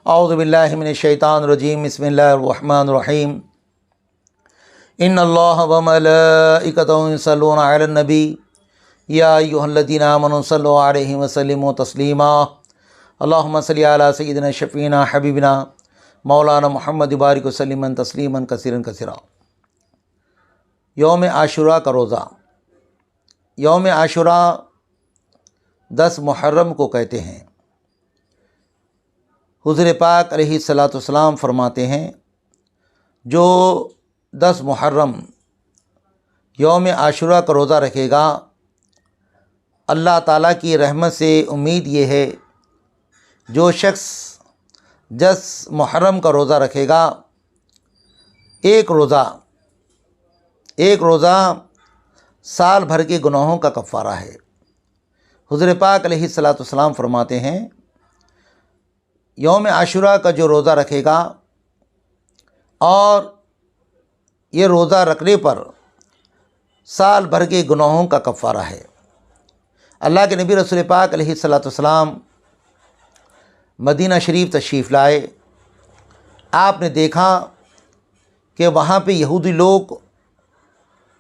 औज़ु बिल्लाहि मिनश्शैतानिर्रजीम बिस्मिल्लाहिर्रहमानिर्रहीम इन्नल्लाह व मलाइकतहु युसल्लूना अलन नबी या अय्युहल्लज़ीना आमनू सल्लु अलैहि व सल्लिमू तस्लीमा अल्लाहुम्मा सल्लि अला सय्यिदिना शफ़ीना हबीबिना मौलाना मुहम्मद बारिक वसल्लिमन तस्लीमन कसीरन कसीरा। यौम आशुरा का रोज़ा। यौम आशुरा 10 मुहर्रम को कहते हैं। हुज़ूर पाक अलैहिस्सलाम फरमाते हैं, जो 10 मुहर्रम यौम आशुरा का रोज़ा रखेगा, अल्लाह ताला की रहमत से उम्मीद ये है, जो शख्स 10 मुहर्रम का रोज़ा रखेगा, एक रोज़ा साल भर के गुनाहों का कफ़ारा है। हुज़ूर पाक अलैहिस्सलाम फरमाते हैं, यौम आशुरा का जो रोज़ा रखेगा और ये रोज़ा रखने पर साल भर के गुनाहों का कफ़ारा है। अल्लाह के नबी रसूल पाक अलैहिस्सलाम मदीना शरीफ तशरीफ़ लाए। आपने देखा कि वहाँ पे यहूदी लोग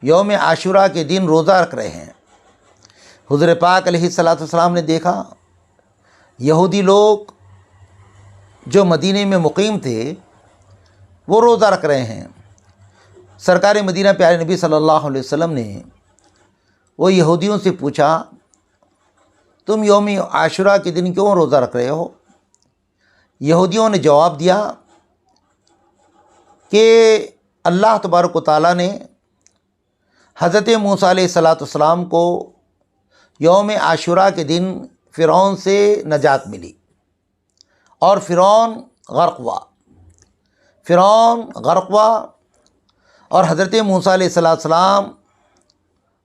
यौम आशुरा के दिन रोज़ा रख रहे हैं। हुज़ूर पाक अलैहिस्सलाम ने देखा यहूदी लोग जो मदीने में मुकीम थे वो रोज़ा रख रहे हैं। सरकार मदीना प्यारे नबी सल्लल्लाहु अलैहि वसल्लम ने वो यहूदियों से पूछा, तुम यौम आशुरा के दिन क्यों रोज़ा रख रहे हो? यहूदियों ने जवाब दिया कि अल्लाह तबारक व तआला ने हज़रत मूसा अलैहिस्सलाम को यौम आशुरा के दिन फ़िरौन से नजात मिली और फ़िरौन गर्क हुआ और हज़रत मूसा अलैहिस्सलाम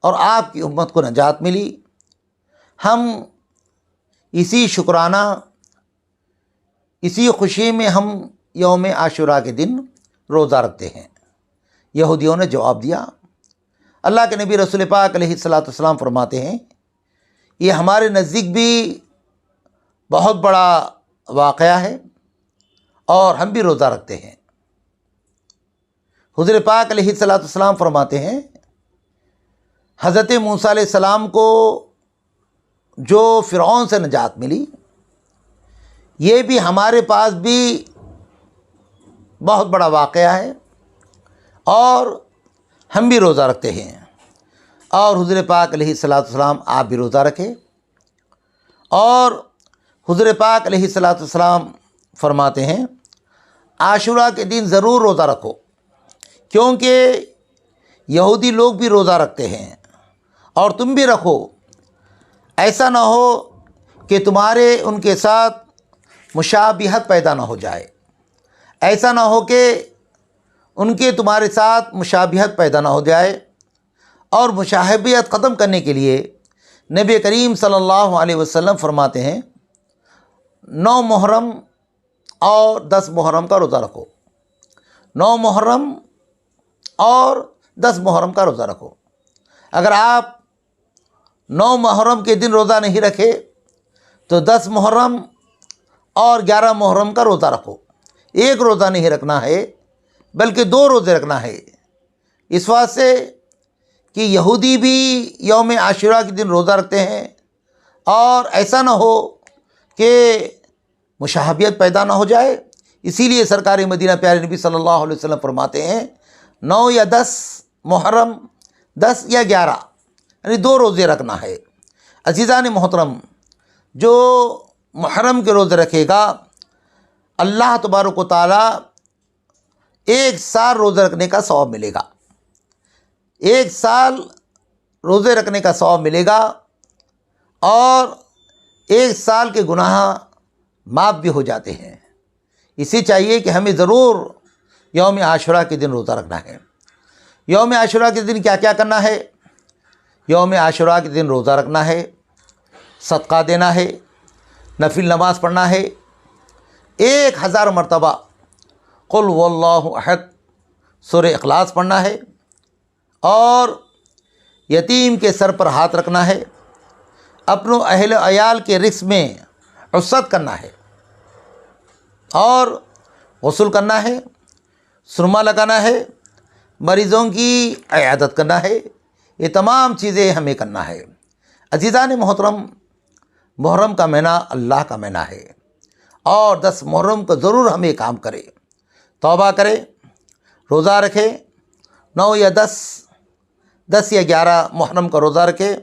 और आपकी उम्मत को नजात मिली। हम इसी शुक्राना, इसी खुशी में हम यौम आशुरा के दिन रोज़ा रखते हैं। यहूदियों ने जवाब दिया। अल्लाह के नबी रसूल पाक अलैहिस्सलाम फरमाते हैं, ये हमारे नज़दीक भी बहुत बड़ा वाक़या है और हम भी रोज़ा रखते हैं। हुज़ूर पाक अलैहिस्सलाम फरमाते हैं, हज़रत मूसा अलैहिस्सलाम को जो फ़िरौन से नजात मिली, ये भी हमारे पास भी बहुत बड़ा वाक़या है और हम भी रोज़ा रखते हैं। और हुज़ूर पाक अलैहिस्सलाम आप भी रोज़ा रखें। और हुज़ूर पाक अलैहिस्सलाम फरमाते हैं, आशुरा के दिन ज़रूर रोज़ा रखो, क्योंकि यहूदी लोग भी रोज़ा रखते हैं और तुम भी रखो। ऐसा ना हो कि तुम्हारे उनके साथ मुशाबिहत पैदा ना हो जाए। ऐसा ना हो कि उनके तुम्हारे साथ मुशाबिहत पैदा ना हो जाए। और मुशाबिहत ख़त्म करने के लिए नबी करीम सल्लल्लाहु अलैहि वसल्लम फरमाते हैं, 9 मुहर्रम और 10 मुहर्रम का रोज़ा रखो। 9 मुहर्रम और 10 मुहर्रम का रोज़ा रखो। अगर आप 9 मुहर्रम के दिन रोज़ा नहीं रखे तो 10 मुहर्रम और 11 मुहर्रम का रोज़ा रखो। एक रोज़ा नहीं रखना है, बल्कि 2 रोज़े रखना है। इस वास्ते कि यहूदी भी यौम आशुरा के दिन रोज़ा रखते हैं और ऐसा ना हो कि मुशाबियत पैदा ना हो जाए। इसीलिए सरकार मदीना प्यारे नबी सल्लल्लाहु अलैहि वसल्लम फरमाते हैं, 9 या 10 मुहर्रम, 10 या 11, यानी 2 रोज़े रखना है। अज़ीज़ान मोहतरम, जो मुहर्रम के रोज़े रखेगा, अल्लाह तबारक व तआला एक साल रोज़े रखने का सवाब मिलेगा। एक साल रोज़े रखने का सवाब मिलेगा और एक साल के गुनाह माफ़ भी हो जाते हैं। इसी चाहिए कि हमें ज़रूर यौम आशुरा के दिन रोज़ा रखना है। यौम आशुरा के दिन क्या क्या करना है? यौम आशुरा के दिन रोज़ा रखना है, सदका देना है, नफिल नमाज़ पढ़ना है, 1000 मरतबा कुल वल्लाहु अहद सूरह इखलास पढ़ना है और यतीम के सर पर हाथ रखना है, अपनों अहल अयाल के रिस्क में उस्सत करना है। और गुस्ल करना है, सुरमा लगाना है, मरीज़ों की इयादत करना है। ये तमाम चीज़ें हमें करना है। अज़ीज़ान मोहतरम, मुहर्रम का महीना अल्लाह का महीना है और 10 मुहर्रम को ज़रूर हम ये काम करें, तौबा करें, रोज़ा रखें। 9 या 10 या 11 मुहर्रम का रोज़ा रखें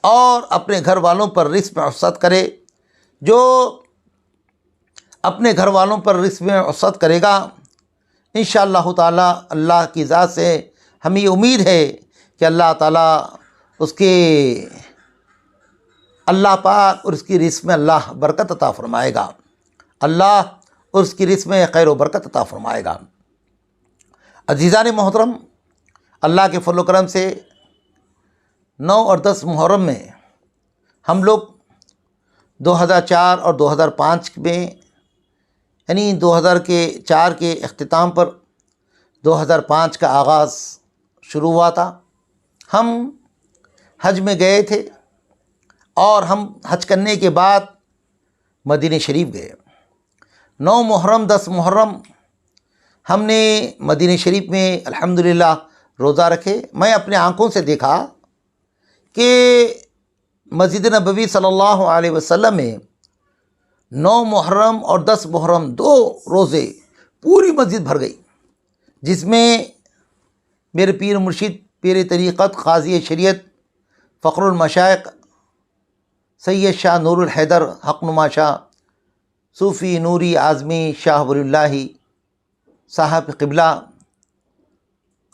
और अपने घर वालों पर रिस्क में वसअत करे। जो अपने घर वालों पर रिस्क में वसअत करेगा, इंशाअल्लाह ताला अल्लाह की ज़ात से हमें उम्मीद है कि अल्लाह ताला उसके अल्लाह पाक और उसकी रिस्क में अल्लाह बरकत अता फ़रमाएगा। अल्लाह और उसकी रिस्क में खैर व बरकत अता फ़रमाएगा। अज़ीज़ान मोहतरम, अल्लाह के फज़ल व करम से 9 और 10 मुहर्रम में हम लोग 2004 और 2005 में, यानी 2004 के अख्तिताम पर 2005 का आगाज़ शुरू हुआ था। हम हज में गए थे और हम हज करने के बाद मदीने शरीफ गए। 9 मुहर्रम 10 मुहर्रम हमने मदीने शरीफ में अल्हम्दुलिल्लाह रोज़ा रखे। मैं अपने आँखों से देखा कि मस्जिद नबवी सल्लल्लाहु अलैहि वसल्लम में 9 मुहर्रम और 10 मुहर्रम 2 रोज़े पूरी मस्जिद भर गई, जिसमें मेरे पीर मुर्शिद पीर तरीक़त क़ाज़ी शरीयत फ़ख्रुल मशाइख़ सैयद शाह नूरुल हैदर हक़नुमा शाह सूफ़ी नूरी आज़मी शाह वलियुल्लाह साहब क़िबला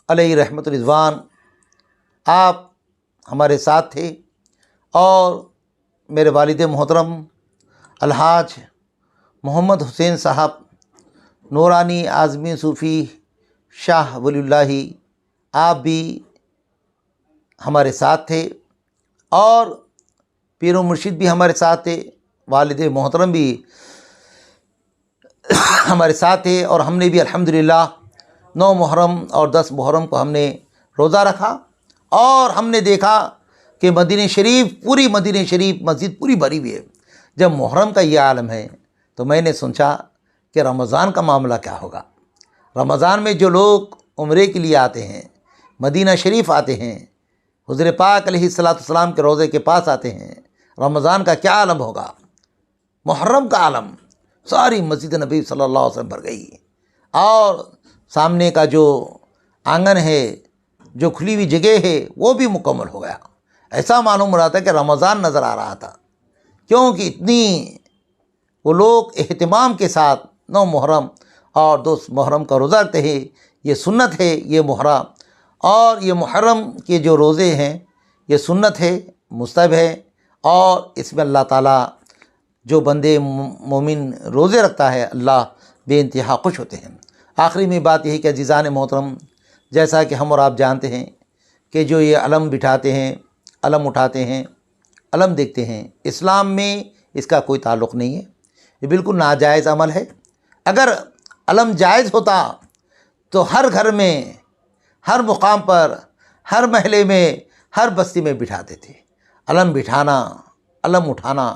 अलैहि रहमतुल रिज़वान आप हमारे साथ थे और मेरे वालिद मोहतरम अलहाज मोहम्मद हुसैन साहब नूरानी आज़मी सूफ़ी शाह वलियुल्लाह आप भी हमारे साथ थे और पीर मुर्शिद भी हमारे साथ थे, वालिद मोहतरम भी हमारे साथ थे और हमने भी अल्हम्दुलिल्लाह 9 मुहर्रम और 10 मुहर्रम को हमने रोज़ा रखा और हमने देखा कि मदीने शरीफ पूरी मदीने शरीफ मस्जिद पूरी भरी हुई है। जब मुहर्रम का ये आलम है तो मैंने सोचा कि रमज़ान का मामला क्या होगा। रमज़ान में जो लोग उम्रे के लिए आते हैं, मदीना शरीफ आते हैं, हुज़ूर पाक अलैहिस्सलाम के रोज़े के पास आते हैं, रमज़ान का क्या आलम होगा। मुहर्रम का आलम सारी मस्जिद नबी सल्लल्लाहु अलैहि वसल्लम भर गई और सामने का जो आंगन है, जो खुली हुई जगह है, वो भी मुकम्मल हो गया। ऐसा मालूम हो रहा था कि रमज़ान नज़र आ रहा था, क्योंकि इतनी वो लोग एहतिमाम के साथ 9 मुहर्रम और 2 मुहर्रम का रोज़ा रखते हैं। ये सुन्नत है, ये मुहर्रम और ये मुहर्रम के जो रोज़े हैं ये सुन्नत है, मुस्तहब है और इसमें अल्लाह ताला जो बंदे मोमिन रोज़े रखता है अल्लाह बेइंतहा खुश होते हैं। आखिरी में बात यही कि अज़ीज़ान मोहतरम, जैसा कि हम और आप जानते हैं कि जो ये अलम बिठाते हैं, अलम उठाते हैं, अलम देखते हैं, इस्लाम में इसका कोई ताल्लुक़ नहीं है। ये बिल्कुल नाजायज़ अमल है। अगर अलम जायज़ होता तो हर घर में, हर मुकाम पर, हर महल्ले में, हर बस्ती में बिठाते थे। अलम बिठाना, अलम उठाना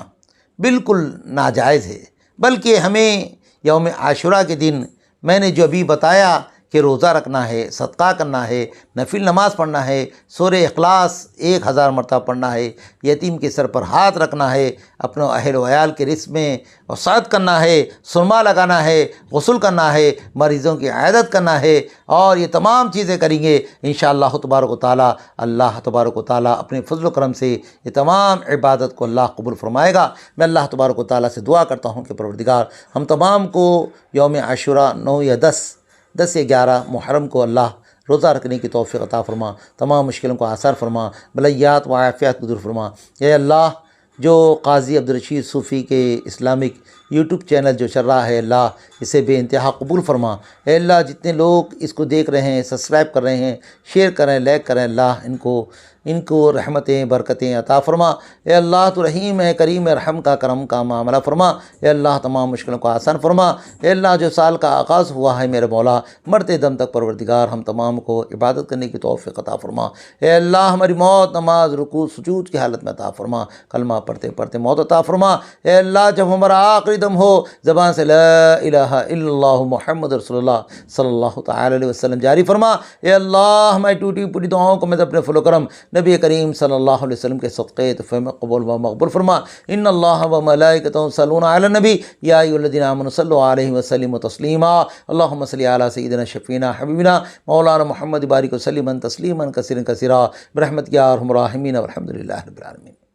बिल्कुल नाजायज़ है। बल्कि हमें यौम आशुरा के दिन मैंने जो अभी बताया कि रोज़ा रखना है, सदका करना है, नफिल नमाज़ पढ़ना है, सूरह इखलास 1000 मरतबा पढ़ना है, यतीम के सर पर हाथ रखना है, अपने अहल वयाल के रिस्क में वसात करना है, सुरमा लगाना है, गुस्ल करना है, मरीज़ों की इयादत करना है और ये तमाम चीज़ें करेंगे इंशाअल्लाह तबारक व तआला। अल्लाह तबारक व तआला अपने फज़ल व करम से ये तमाम इबादत को अल्लाह कबूल फ़रमाएगा। मैं अल्लाह तबारक व तआला से दुआ करता हूँ कि परवरदिगार हम तमाम को यौम आशुरा 9 या 10 या 11 मुहर्रम को अल्लाह रोज़ा रखने की तौफ़ीक़ अता फ़रमा, तमाम मुश्किलों को आसार फ़रमा, बलैयात व आफ़ियात को दूर फ़रमा। या अल्लाह, जो क़ाज़ी अब्दुल रशीद सूफ़ी के इस्लामिक यूट्यूब चैनल जो चल रहा है अल्लाह इसे बेइंतहा कबूल फ़रमा। अल्लाह, जितने लोग इसको देख रहे हैं, सब्सक्राइब कर रहे हैं, शेयर करें, लाइक करें, अल्लाह इनको रहमतें बरकतें अता फ़रमा। ए अल्लाह तो रहीम है, करीम है, रहम का करम का मामला फ़रमा। ए अल्लाह, तमाम मुश्किलों को आसान फ़रमा। ए अल्लाह, जो साल का आगाज़ हुआ है मेरे मौला, मरते दम तक परवरदिगार हम तमाम को इबादत करने की तौफ़ीक़ अता फ़रमा। ए अल्लाह, हमारी मौत नमाज रुकू सुजूद की हालत में अता फ़रमा, कलमा पढ़ते पढ़ते मौत अता फ़रमा। ए अल्लाह, जब हमारा आखिरी कोई दम हो ज़बान से ला इलाहा इल्लल्लाह मुहम्मद रसूलुल्लाह सल्लल्लाहु तआला अलैहि वसल्लम जारी फरमा। ए अल्लाह हमारी टूटी पूरी दुआओं को मैं अपने फलो करम नबी करीम सल्लल्लाहु अलैहि वसल्लम के सदक़े तोहफ़े में कबूल व मक़बूल फरमा। इन्नल्लाह व मलाइकतहु यसल्लूना अलन नबी या अय्युहल्लज़ीना आमनू सल्लु अलैहि व सल्लिमू तस्लीमा। अल्लाहुम्मा सल्लि अला सय्यिदिना शफ़ीना हबीबिना मौलाना मुहम्मद बारिक व सल्लिम तस्लीमन कसीरन कसीरा बिरहमतिका या अरहमर राहिमीन वल्हम्दुलिल्लाहि रब्बिल आलमीन।